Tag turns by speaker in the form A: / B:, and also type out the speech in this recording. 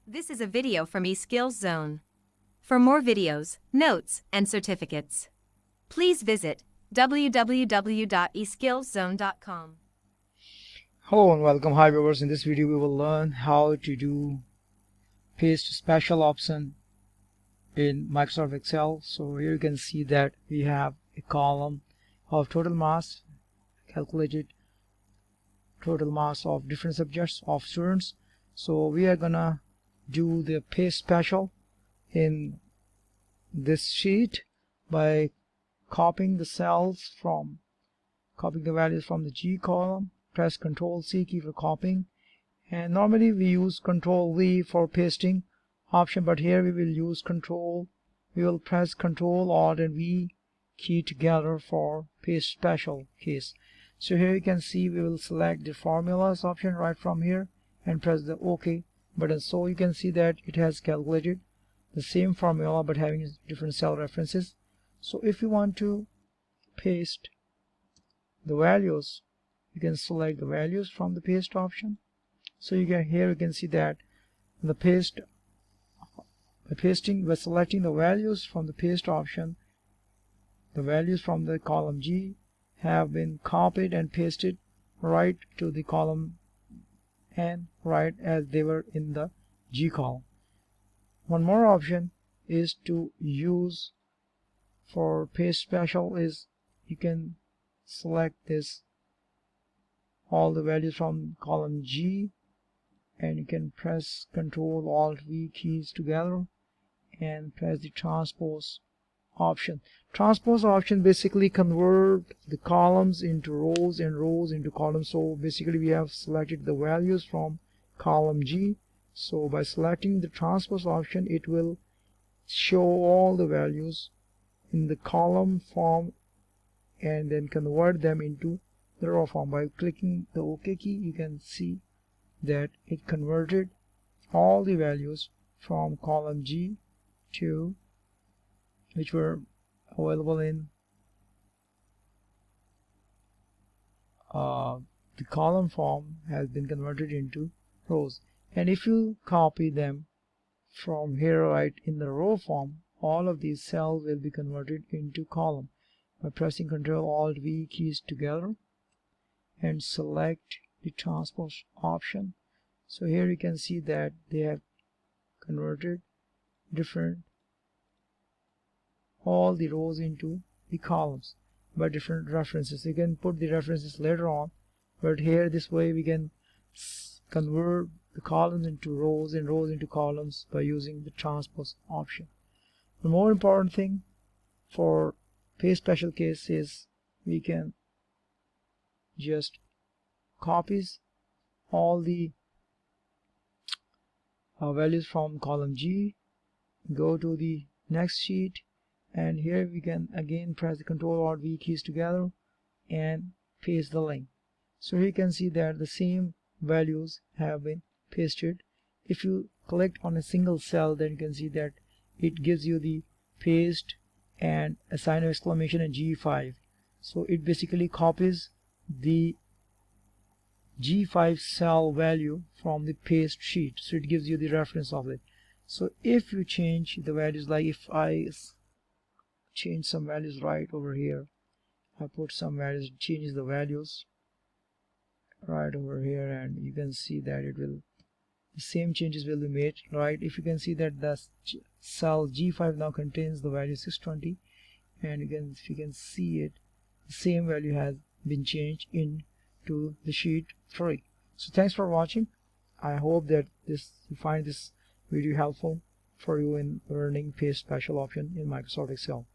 A: This is a video from eSkills Zone. For more videos, notes, and certificates, please visit www.eskillszone.com.
B: Hello and welcome. Hi viewers, in this video we will learn how to do paste special option in Microsoft Excel. So here you can see that we have a column of total mass, calculated total mass of different subjects of students. So we are gonna do the paste special in this sheet by copying the values from the G column. Press Ctrl C key for copying, and normally we use Ctrl V for pasting option, but here we will press Ctrl Alt and V key together for paste special case. So here you can see we will select the formulas option right from here and press the OK button. So you can see that it has calculated the same formula but having different cell references. So if you want to paste the values, you can select the values from the paste option. So you can see that by selecting the values from the paste option, the values from the column G have been copied and pasted right to the column N, right as they were in the G column. One more option is to use for paste special is you can select this all the values from column G and you can press Ctrl Alt V keys together and press the transpose option. Transpose option basically convert the columns into rows and rows into columns. So basically we have selected the values from column G. So by selecting the transpose option, it will show all the values in the column form and then convert them into the row form. By clicking the OK key, you can see that it converted all the values from column G to which were available in the column form has been converted into rows. And if you copy them from here right in the row form, all of these cells will be converted into column by pressing Ctrl Alt V keys together and select the transpose option. So here you can see that they have converted all the rows into the columns by different references. You can put the references later on, but here this way we can convert the columns into rows and rows into columns by using the transpose option. The more important thing for paste special case is we can just copies all the values from column G, go to the next sheet, and here we can again press the Ctrl Alt V keys together and paste the link. So here you can see that the same values have been pasted. If you click on a single cell, then you can see that it gives you the paste and a sign of exclamation and G5. So it basically copies the G5 cell value from the paste sheet, so it gives you the reference of it. So if you change the values, like if I change some values right over here, I put some values, changes the values right over here, and you can see that the same changes will be made, right? If you can see that the cell G5 now contains the value 620, and if you can see it, the same value has been changed into the sheet 3. So thanks for watching. I hope that you find this video helpful for you in learning paste special option in Microsoft Excel.